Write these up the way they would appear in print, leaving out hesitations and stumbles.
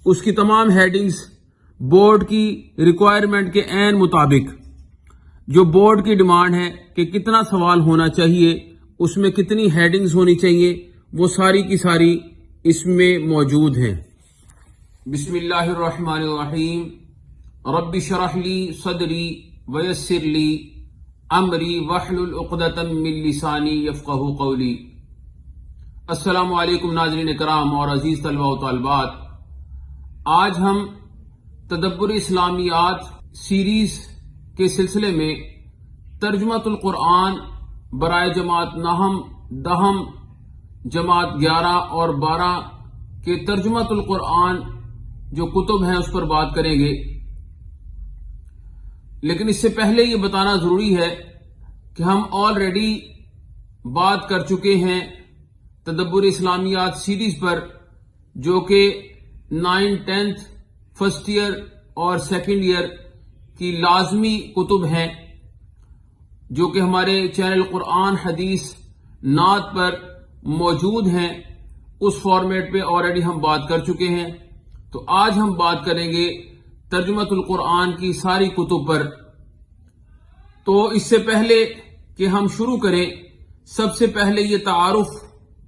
اس کی تمام headings board کی ریکوائرمنٹ کے عین مطابق جو بورڈ کی ڈیمانڈ ہے کہ کتنا سوال ہونا چاہیے، اس میں کتنی ہیڈنگز ہونی چاہیے، وہ ساری کی ساری اس میں موجود ہیں۔ بسم اللہ الرحمن الرحیم۔ رب اشرح لی صدری ویسر لی امری واحلل عقدۃ من لسانی یفقہوا قولی۔ السلام علیکم ناظرین کرام اور عزیز طلبہ و طالبات، آج ہم تدبر اسلامیات سیریز کے سلسلے میں ترجمۃ القرآن برائے جماعت نہم، دہم، جماعت 11 اور 12 کے ترجمۃ القرآن جو کتب ہیں اس پر بات کریں گے۔ لیکن اس سے پہلے یہ بتانا ضروری ہے کہ ہم آلریڈی بات کر چکے ہیں تدبر اسلامیات سیریز پر، جو کہ 9th 10th فرسٹ ایئر اور سیکنڈ ایئر کی لازمی کتب ہیں، جو کہ ہمارے چینل قرآن حدیث نعت پر موجود ہیں۔ اس فارمیٹ پہ آلریڈی ہم بات کر چکے ہیں۔ تو آج ہم بات کریں گے ترجمۃ القرآن کی ساری کتب پر۔ تو اس سے پہلے کہ ہم شروع کریں، سب سے پہلے یہ تعارف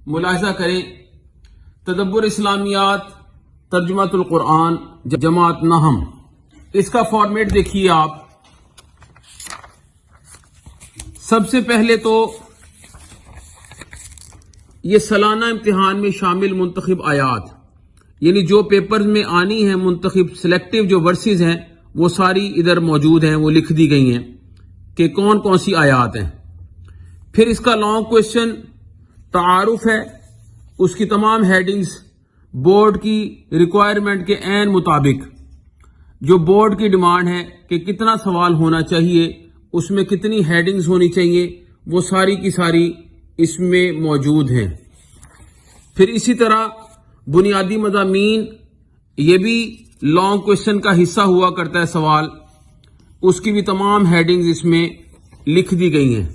ملاحظہ کریں۔ تدبر اسلامیات ترجمۃ القرآن جماعت نہم، اس کا فارمیٹ دیکھیے آپ۔ سب سے پہلے تو یہ سالانہ امتحان میں شامل منتخب آیات، یعنی جو پیپرز میں آنی ہیں منتخب سلیکٹیو جو ورسز ہیں، وہ ساری ادھر موجود ہیں، وہ لکھ دی گئی ہیں کہ کون کون سی آیات ہیں۔ پھر اس کا لانگ کویشچن تعارف ہے، اس کی تمام ہیڈنگز بورڈ کی ریکوائرمنٹ کے عین مطابق جو بورڈ کی ڈیمانڈ ہے کہ کتنا سوال ہونا چاہیے، اس میں کتنی ہیڈنگز ہونی چاہیے، وہ ساری کی ساری اس میں موجود ہیں۔ پھر اسی طرح بنیادی مضامین، یہ بھی لانگ کویشچن کا حصہ ہوا کرتا ہے سوال، اس کی بھی تمام ہیڈنگز اس میں لکھ دی گئی ہیں۔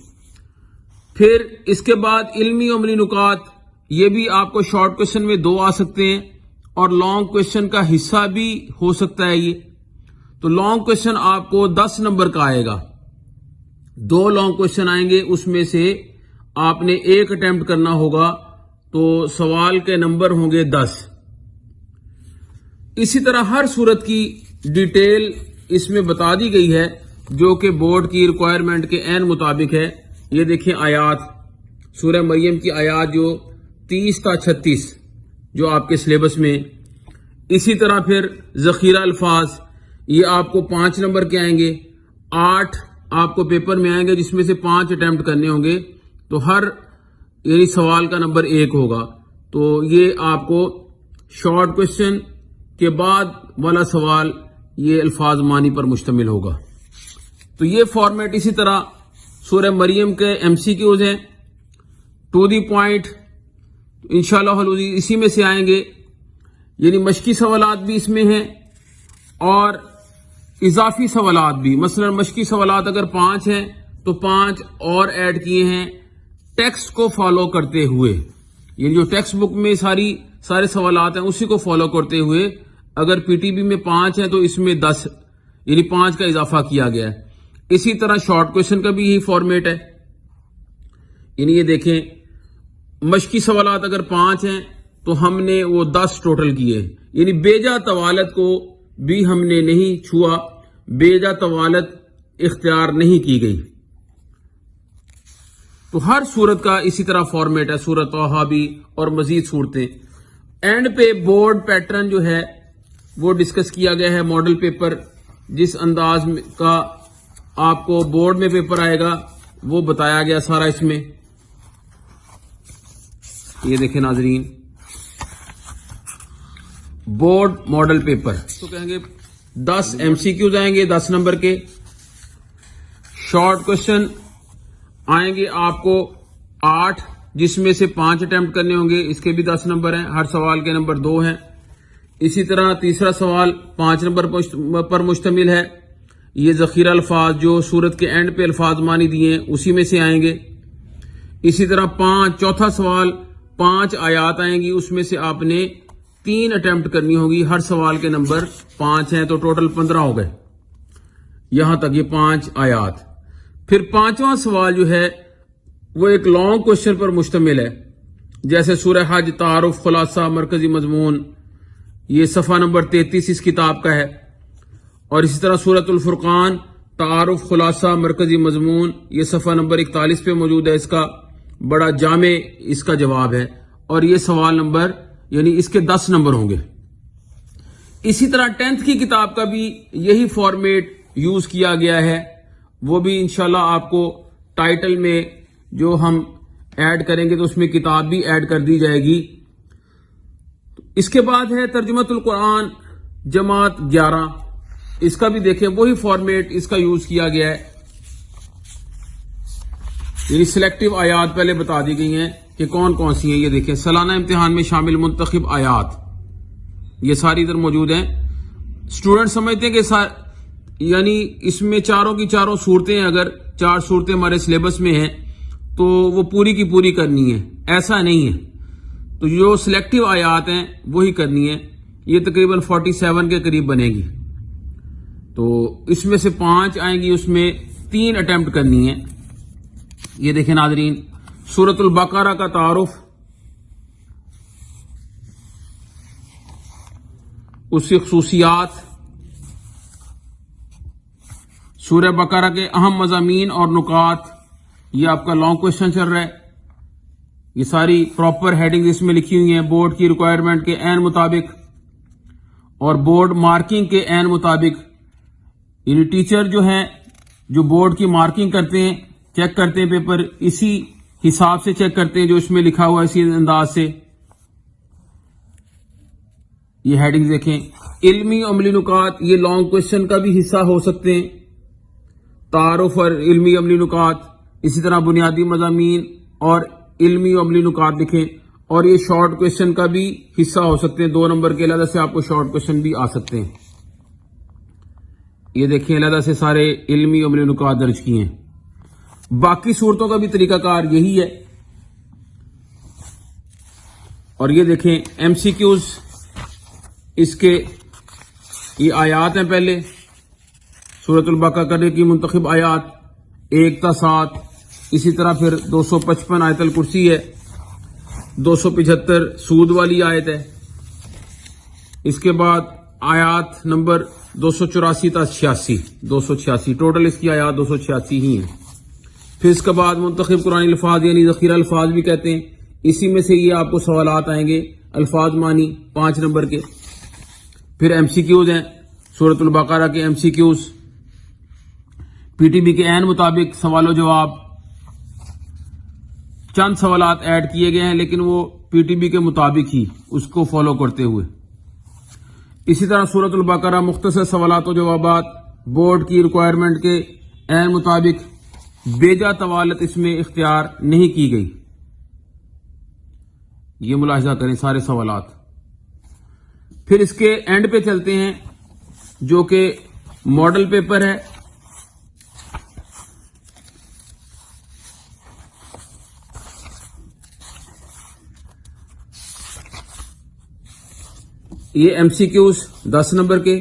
پھر اس کے بعد علمی عملی نکات، یہ بھی آپ کو شارٹ کویشچن میں 2 آ سکتے ہیں اور لانگ کویشچن کا حصہ بھی ہو سکتا ہے یہ۔ تو لانگ کویشچن آپ کو 10 نمبر کا آئے گا، 2 لانگ کویشچن آئیں گے، اس میں سے آپ نے 1 اٹیمپٹ کرنا ہوگا، تو سوال کے نمبر ہوں گے 10۔ اسی طرح ہر صورت کی ڈیٹیل اس میں بتا دی گئی ہے، جو کہ بورڈ کی ریکوائرمنٹ کے عین مطابق ہے۔ یہ دیکھیں آیات، سورہ مریم کی آیات جو 30 تا 36 جو آپ کے سلیبس میں۔ اسی طرح پھر ذخیرہ الفاظ، یہ آپ کو 5 نمبر کے آئیں گے، 8 آپ کو پیپر میں آئیں گے، جس میں سے 5 اٹیمپٹ کرنے ہوں گے، تو ہر یعنی سوال کا نمبر 1 ہوگا۔ تو یہ آپ کو شارٹ کویشچن کے بعد والا سوال یہ الفاظ معنی پر مشتمل ہوگا۔ تو یہ فارمیٹ اسی طرح سورہ مریم کے MCQs ہیں، ٹو دی پوائنٹ، انشاءاللہ اسی میں سے آئیں گے، یعنی مشقی سوالات بھی اس میں ہیں اور اضافی سوالات بھی۔ مثلا مشقی سوالات اگر 5 ہیں تو 5 اور ایڈ کیے ہیں ٹیکسٹ کو فالو کرتے ہوئے، یعنی جو ٹیکسٹ بک میں سارے سوالات ہیں اسی کو فالو کرتے ہوئے۔ اگر PTB میں 5 ہیں تو اس میں 10 یعنی 5 کا اضافہ کیا گیا ہے۔ اسی طرح شارٹ کویشچن کا بھی یہی فارمیٹ ہے، یعنی یہ دیکھیں مشقی سوالات اگر 5 ہیں تو ہم نے وہ 10 ٹوٹل کیے، یعنی بیجا طوالت کو بھی ہم نے نہیں چھوا، بیجا طوالت اختیار نہیں کی گئی۔ تو ہر صورت کا اسی طرح فارمیٹ ہے، سورۃ طٰہٰ بھی اور مزید صورتیں۔ اینڈ پہ بورڈ پیٹرن جو ہے وہ ڈسکس کیا گیا ہے، ماڈل پیپر جس انداز کا آپ کو بورڈ میں پیپر آئے گا وہ بتایا گیا سارا اس میں۔ یہ دیکھیں ناظرین، بورڈ ماڈل پیپر تو کہیں گے 10 MCQs آئیں گے 10 نمبر کے، شارٹ کویشچن آئیں گے آپ کو 8، جس میں سے 5 اٹیمپٹ کرنے ہوں گے، اس کے بھی 10 نمبر ہیں، ہر سوال کے نمبر 2 ہیں۔ اسی طرح تیسرا سوال 5 نمبر پر مشتمل ہے، یہ ذخیرہ الفاظ جو سورت کے اینڈ پہ الفاظ معنی دیے ہیں اسی میں سے آئیں گے۔ اسی طرح چوتھا سوال 5 آیات آئیں گی، اس میں سے آپ نے 3 اٹمپٹ کرنی ہوگی. ہر سوال کے نمبر 5 ہیں تو ٹوٹل 15 ہو گئے. یہاں تک یہ 5 آیات. پھر 5واں سوال جو ہے وہ ایک لانگ کوشچن پر مشتمل ہے. جیسے سورہ حج تعارف خلاصہ مرکزی مضمون، یہ صفحہ نمبر 33 اس کتاب کا ہے. اور اسی طرح سورۃ الفرقان تعارف خلاصہ مرکزی مضمون، یہ صفحہ نمبر 41 پہ موجود ہے. اس کا بڑا جامع اس کا جواب ہے. اور یہ سوال نمبر یعنی اس کے 10 نمبر ہوں گے. اسی طرح 10th کی کتاب کا بھی یہی فارمیٹ یوز کیا گیا ہے. وہ بھی انشاءاللہ آپ کو ٹائٹل میں جو ہم ایڈ کریں گے تو اس میں کتاب بھی ایڈ کر دی جائے گی. اس کے بعد ہے ترجمۃ القرآن جماعت 11. اس کا بھی دیکھیں وہی فارمیٹ اس کا یوز کیا گیا ہے. یعنی سلیکٹو آیات پہلے بتا دی گئی ہیں کہ کون کون سی ہیں. یہ دیکھیں سالانہ امتحان میں شامل منتخب آیات یہ ساری ادھر موجود ہیں. اسٹوڈنٹ سمجھتے ہیں کہ یعنی اس میں چاروں کی چاروں صورتیں اگر 4 صورتیں ہمارے سلیبس میں ہیں تو وہ پوری کی پوری کرنی ہے. ایسا نہیں ہے. تو جو سلیکٹو آیات ہیں وہی کرنی ہے. یہ تقریباً 47 کے قریب بنے گی. تو اس میں سے 5 آئیں گی، اس میں 3 اٹمپٹ کرنی ہے. یہ دیکھیں ناظرین سورۃ البقرہ کا تعارف، اس کی خصوصیات، سورہ بقرہ کے اہم مضامین اور نکات. یہ آپ کا لانگ کوشچن چل رہا ہے. یہ ساری پراپر ہیڈنگ اس میں لکھی ہوئی ہیں بورڈ کی ریکوائرمنٹ کے عین مطابق اور بورڈ مارکنگ کے عین مطابق. یعنی ٹیچر جو ہیں جو بورڈ کی مارکنگ کرتے ہیں، چیک کرتے ہیں پیپر، اسی حساب سے چیک کرتے ہیں جو اس میں لکھا ہوا ہے، اسی انداز سے. یہ ہیڈنگ دیکھیں. علمی عملی نکات یہ لانگ کوشچن کا بھی حصہ ہو سکتے ہیں. تعارف اور علمی عملی نکات، اسی طرح بنیادی مضامین اور علمی عملی نکات لکھیں. اور یہ شارٹ کوشچن کا بھی حصہ ہو سکتے ہیں. 2 نمبر کے علیحدہ سے آپ کو شارٹ کوشچن بھی آ سکتے ہیں. یہ دیکھیں علیحدہ سے سارے علمی عملی نکات درج کیے ہیں. باقی صورتوں کا بھی طریقہ کار یہی ہے. اور یہ دیکھیں ایم سی کیوز، اس کے یہ آیات ہیں. پہلے سورۃ البقرہ کی منتخب آیات 1 تا 7، اسی طرح پھر 255 آیت الکرسی ہے، 275 سود والی آیت ہے. اس کے بعد آیات نمبر 284 تا 86، 286 ٹوٹل اس کی آیات 286 ہی ہیں. پھر اس کے بعد منتخب قرآن الفاظ یعنی ذخیرہ الفاظ بھی کہتے ہیں. اسی میں سے یہ آپ کو سوالات آئیں گے الفاظ معنی 5 نمبر کے. پھر ایم سی کیوز ہیں سورۃ البقرہ کے M C Qs, P T B کے عین مطابق سوال و جواب. چند سوالات ایڈ کیے گئے ہیں لیکن وہ پی ٹی بی کے مطابق ہی اس کو فالو کرتے ہوئے. اسی طرح سورۃ البقرہ مختصر سوالات و جوابات بورڈ کی ریکوائرمنٹ کے عین مطابق، بیجا طوالت اس میں اختیار نہیں کی گئی. یہ ملاحظہ کریں سارے سوالات. پھر اس کے اینڈ پہ چلتے ہیں جو کہ ماڈل پیپر ہے. یہ ایم سی کیوز 10 نمبر کے،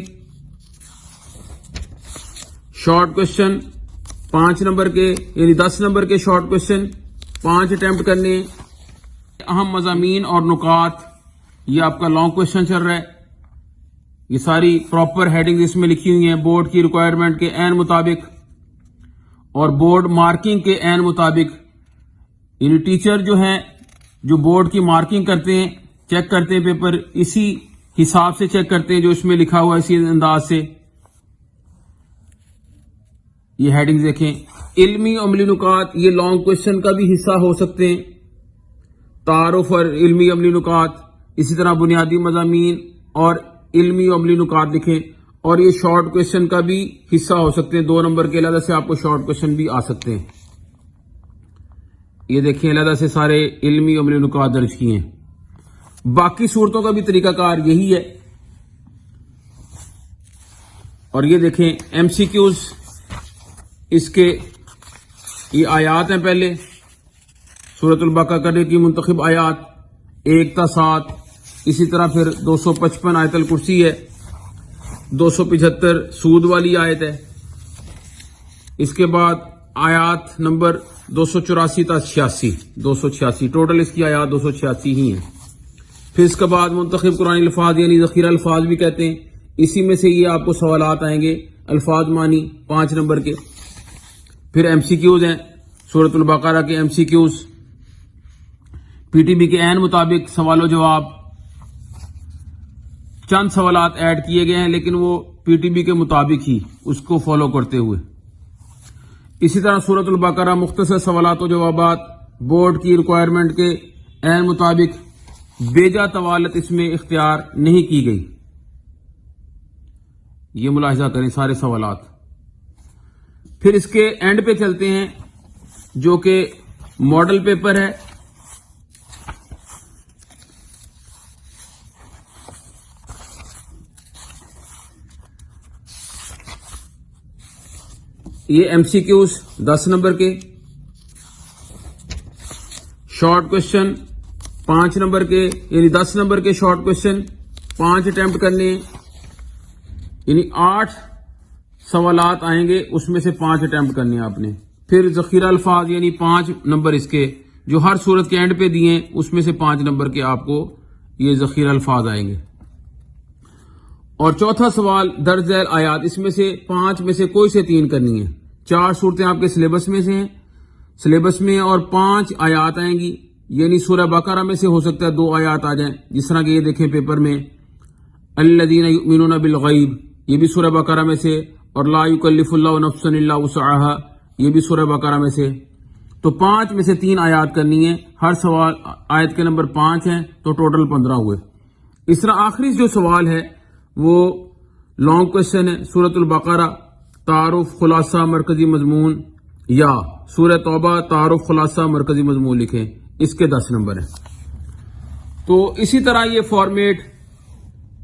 شارٹ کوشچن 5 نمبر کے، یعنی 10 نمبر کے شارٹ کوشچن 5 اٹمپٹ کرنے. اہم مضامین اور نکات یہ آپ کا لانگ کوشچن چل رہا ہے. یہ ساری پراپر ہیڈنگ اس میں لکھی ہوئی ہیں بورڈ کی ریکوائرمنٹ کے عین مطابق اور بورڈ مارکنگ کے عین مطابق. یعنی ٹیچر جو ہیں جو بورڈ کی مارکنگ کرتے ہیں، چیک کرتے ہیں پیپر، اسی حساب سے چیک کرتے ہیں جو اس میں لکھا ہوا ہے، اسی انداز سے. یہ ہیڈنگ دیکھیں. علمی عملی نکات یہ لانگ کوشچن کا بھی حصہ ہو سکتے ہیں. تعارف اور علمی عملی نکات، اسی طرح بنیادی مضامین اور علمی عملی نکات لکھیں. اور یہ شارٹ کوشچن کا بھی حصہ ہو سکتے ہیں. 2 نمبر کے علیحدہ سے آپ کو شارٹ کوشچن بھی آ سکتے ہیں. یہ دیکھیں علیحدہ سے سارے علمی عملی نکات درج کیے ہیں. باقی صورتوں کا بھی طریقہ کار یہی ہے. اور یہ دیکھیں ایم سی کیوز، اس کے یہ آیات ہیں. پہلے سورۃ البقرہ کی منتخب آیات 1 تا 7، اسی طرح پھر 255 آیت الکرسی ہے، 275 سود والی آیت ہے، اس کے بعد آیات نمبر 284 تا 86، 286 ٹوٹل اس کی آیات 286 ہی ہیں۔ پھر اس کے بعد منتخب قرآن الفاظ یعنی ذخیرہ الفاظ بھی کہتے ہیں، اسی میں سے یہ آپ کو سوالات آئیں گے الفاظ معنی 5 نمبر کے۔ پھر ایم سی کیوز ہیں، سورۃ البقرہ کے M C Qs, P T B کے عین مطابق سوال و جواب، چند سوالات ایڈ کیے گئے ہیں لیکن وہ پی ٹی بی کے مطابق ہی اس کو فالو کرتے ہوئے۔ اسی طرح سورۃ البقرہ مختصر سوالات و جوابات بورڈ کی ریکوائرمنٹ کے عین مطابق بیجا طوالت اس میں اختیار نہیں کی گئی، یہ ملاحظہ کریں سارے سوالات۔ پھر اس کے اینڈ پہ چلتے ہیں جو کہ ماڈل پیپر ہے، یہ ایم سی کیوز 10 نمبر کے، شارٹ کوشچن 5 نمبر کے، یعنی 10 نمبر کے شارٹ کوشچن 5 اٹیمپٹ کرنے ہیں، یعنی 8 سوالات آئیں گے، اس میں سے 5 اٹیمپٹ کرنے ہیں آپ نے۔ پھر ذخیرہ الفاظ یعنی 5 نمبر اس کے جو ہر صورت کے اینڈ پہ دیے ہیں، اس میں سے 5 نمبر کے آپ کو یہ ذخیرہ الفاظ آئیں گے۔ اور چوتھا سوال درج ذیل آیات، اس میں سے 5 میں سے کوئی سے 3 کرنی ہے۔ 4 صورتیں آپ کے سلیبس میں سے ہیں، سلیبس میں، اور 5 آیات آئیں گی، یعنی سورہ بقرہ میں سے ہو سکتا ہے 2 آیات آ جائیں، جس طرح کہ یہ دیکھیں پیپر میں الذین یؤمنون بالغیب، یہ بھی سورہ بقرہ میں سے، اور لا یکلف اللہ نفسا الا وسعها، یہ بھی سورہ بقرہ میں سے۔ تو 5 میں سے 3 آیات کرنی ہے، ہر سوال آیت کے نمبر 5 ہیں، تو ٹوٹل 15 ہوئے۔ اس طرح آخری جو سوال ہے وہ لانگ کوشچن ہے، سورۃ البقرہ تعارف خلاصہ مرکزی مضمون، یا سورہ توبہ تعارف خلاصہ مرکزی مضمون لکھیں، اس کے 10 نمبر ہیں۔ تو اسی طرح یہ فارمیٹ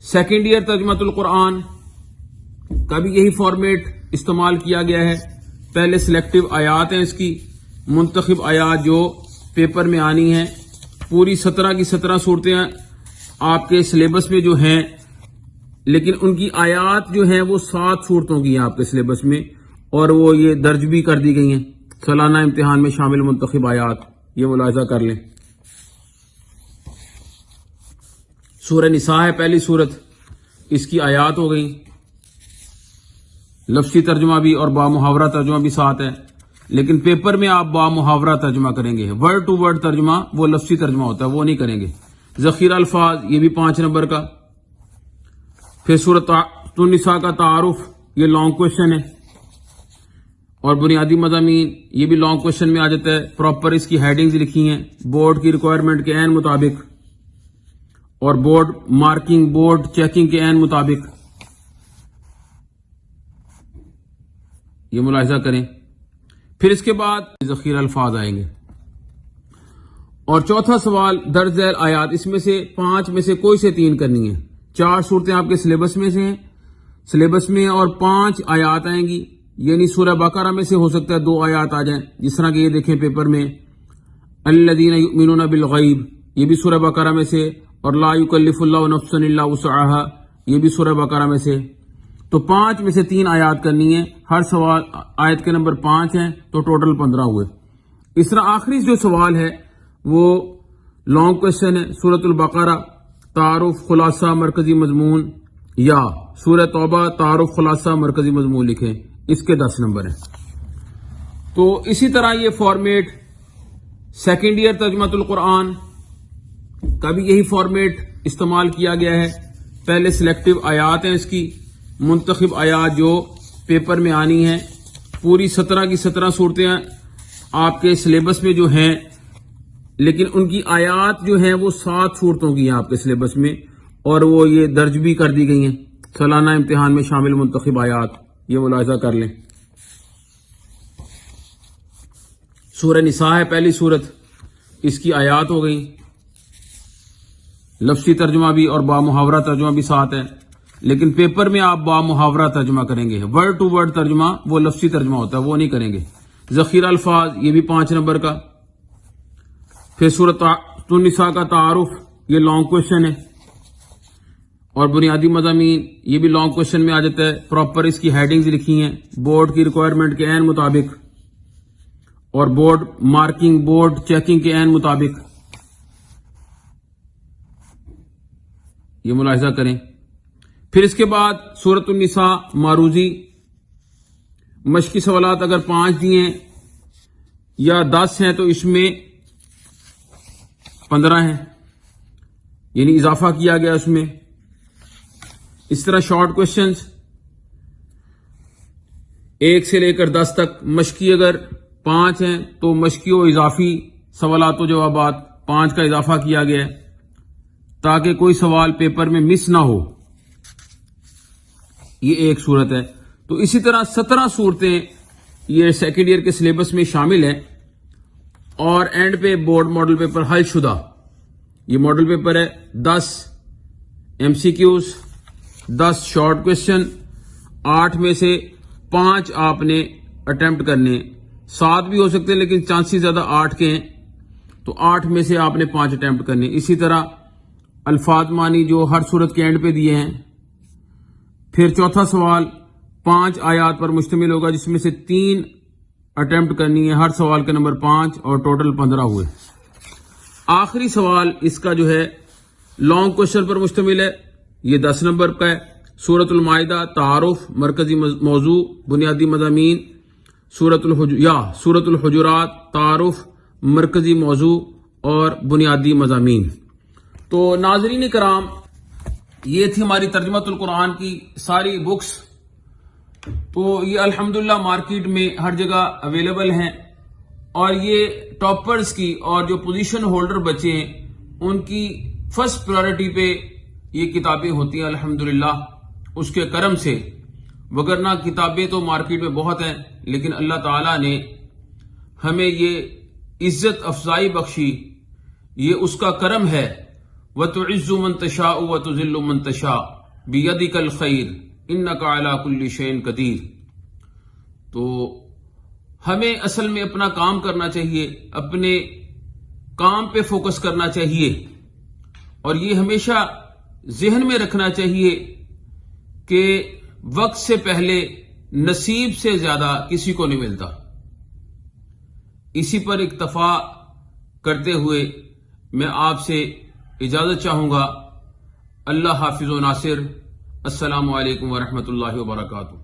سیکنڈ ایئر ترجمۃ القرآن کا بھی یہی فارمیٹ استعمال کیا گیا ہے۔ پہلے سلیکٹو آیات ہیں اس کی، منتخب آیات جو پیپر میں آنی ہیں، پوری 17 کی 17 صورتیں آپ کے سلیبس میں جو ہیں، لیکن ان کی آیات جو ہیں وہ 7 صورتوں کی ہیں آپ کے سلیبس میں، اور وہ یہ درج بھی کر دی گئی ہیں سالانہ امتحان میں شامل منتخب آیات، یہ ملاحظہ کر لیں۔ سورہ نساء ہے پہلی صورت، اس کی آیات ہو گئی، لفظی ترجمہ بھی اور با محاورہ ترجمہ بھی ساتھ ہے، لیکن پیپر میں آپ با محاورہ ترجمہ کریں گے، ورڈ ٹو ورڈ ترجمہ وہ لفظی ترجمہ ہوتا ہے، وہ نہیں کریں گے۔ ذخیرہ الفاظ یہ بھی 5 نمبر کا۔ پھر سورۃ النساء کا تعارف یہ لانگ کوشچن ہے، اور بنیادی مضامین یہ بھی لانگ کوشچن میں آ جاتا ہے، پراپر اس کی ہیڈنگز لکھی ہیں بورڈ کی ریکوائرمنٹ کے عین مطابق، اور بورڈ مارکنگ بورڈ چیکنگ کے عین مطابق، یہ ملاحظہ کریں۔ پھر اس کے بعد ذخیرہ الفاظ آئیں گے۔ اور چوتھا سوال درج ذیل آیات، اس میں سے 5 میں سے کوئی سے 3 کرنی ہے۔ 4 صورتیں آپ کے سلیبس میں سے ہیں، سلیبس میں، اور 5 آیات آئیں گی، یعنی سورہ بقرہ میں سے ہو سکتا ہے 2 آیات آ جائیں، جس طرح کہ یہ دیکھیں پیپر میں الذین یؤمنون بالغیب، یہ بھی سورہ بقرہ میں سے، اور لا یکلف اللہ نفسا الا وسعها، یہ بھی سورہ بقرہ میں سے۔ تو 5 میں سے 3 آیات کرنی ہے، ہر سوال آیت کے نمبر 5 ہیں، تو ٹوٹل 15 ہوئے۔ اس طرح آخری جو سوال ہے وہ لانگ کوشچن ہے، سورۃ البقرہ تعارف خلاصہ مرکزی مضمون، یا سورہ توبہ تعارف خلاصہ مرکزی مضمون لکھیں، اس کے 10 نمبر ہیں۔ تو اسی طرح یہ فارمیٹ سیکنڈ ایئر ترجمۃ القرآن کا بھی یہی فارمیٹ استعمال کیا گیا ہے۔ پہلے سلیکٹو آیات ہیں اس کی، منتخب آیات جو پیپر میں آنی ہیں، پوری 17 کی 17 صورتیں آپ کے سلیبس میں جو ہیں، لیکن ان کی آیات جو ہیں وہ 7 صورتوں کی ہیں آپ کے سلیبس میں، اور وہ یہ درج بھی کر دی گئی ہیں سالانہ امتحان میں شامل منتخب آیات، یہ ملاحظہ کر لیں۔ سورہ نساء ہے پہلی صورت، اس کی آیات ہو گئی، لفظی ترجمہ بھی اور با محاورہ ترجمہ بھی ساتھ ہے، لیکن پیپر میں آپ با محاورہ ترجمہ کریں گے، ورڈ ٹو ورڈ ترجمہ وہ لفظی ترجمہ ہوتا ہے، وہ نہیں کریں گے۔ ذخیرہ الفاظ یہ بھی 5 نمبر کا۔ پھر سورۃ النساء کا تعارف یہ لانگ کوشچن ہے، اور بنیادی مضامین یہ بھی لانگ کوشچن میں آ جاتا ہے، پراپر اس کی ہیڈنگز لکھی ہیں بورڈ کی ریکوائرمنٹ کے عین مطابق اور بورڈ مارکنگ بورڈ چیکنگ کے عین مطابق، یہ ملاحظہ کریں۔ پھر اس کے بعد سورۃ النساء معروضی، مشقی سوالات اگر 5 دیے ہیں یا 10 ہیں تو اس میں 15 ہیں، یعنی اضافہ کیا گیا اس میں۔ اس طرح شارٹ کوشچنز 1 سے لے کر 10 تک، مشقی اگر 5 ہیں تو مشقی و اضافی سوالات و جوابات 5 کا اضافہ کیا گیا ہے تاکہ کوئی سوال پیپر میں مس نہ ہو، یہ ایک صورت ہے۔ تو اسی طرح 17 صورتیں یہ سیکنڈ ایئر کے سلیبس میں شامل ہیں، اور اینڈ پہ بورڈ ماڈل پیپر حل شدہ، یہ ماڈل پیپر ہے، 10 M C Qs, 10 short question, 8 میں سے 5 آپ نے اٹیمپٹ کرنے، 7 بھی ہو سکتے ہیں لیکن چانسز زیادہ 8 کے ہیں، تو 8 میں سے آپ نے 5 اٹیمپٹ کرنے۔ اسی طرح الفاظ معنی جو ہر صورت کے اینڈ پہ دیے ہیں۔ پھر چوتھا سوال 5 آیات پر مشتمل ہوگا جس میں سے 3 اٹیمپٹ کرنی ہے، ہر سوال کا نمبر 5 اور ٹوٹل 15 ہوئے۔ آخری سوال اس کا جو ہے لانگ کوشچن پر مشتمل ہے، یہ 10 نمبر کا ہے۔ سورۃ المائدہ تعارف، مرکزی موضوع، بنیادی مضامین، سورۃ الحجرات تعارف، مرکزی موضوع اور بنیادی مضامین۔ تو ناظرین کرام، یہ تھی ہماری ترجمۃ القرآن کی ساری بکس، تو یہ الحمدللہ مارکیٹ میں ہر جگہ اویلیبل ہیں، اور یہ ٹاپرز کی اور جو پوزیشن ہولڈر بچے ہیں ان کی فرسٹ پرائرٹی پہ یہ کتابیں ہوتی ہیں الحمدللہ اس کے کرم سے، وگرنہ کتابیں تو مارکیٹ میں بہت ہیں، لیکن اللہ تعالیٰ نے ہمیں یہ عزت افزائی بخشی، یہ اس کا کرم ہے۔ وَتُعِزُّ مَن تَشَاءُ وَتُذِلُّ مَن تَشَاءُ بِيَدِكَ الْخَيْرُ إِنَّكَ عَلَى كُلِّ شَيْءٍ قَدِيرٌ۔ تو ہمیں اصل میں اپنا کام کرنا چاہیے، اپنے کام پہ فوکس کرنا چاہیے، اور یہ ہمیشہ ذہن میں رکھنا چاہیے کہ وقت سے پہلے نصیب سے زیادہ کسی کو نہیں ملتا۔ اسی پر اکتفا کرتے ہوئے میں آپ سے اجازت چاہوں گا۔ اللہ حافظ و ناصر۔ السلام علیکم ورحمۃ اللہ وبرکاتہ۔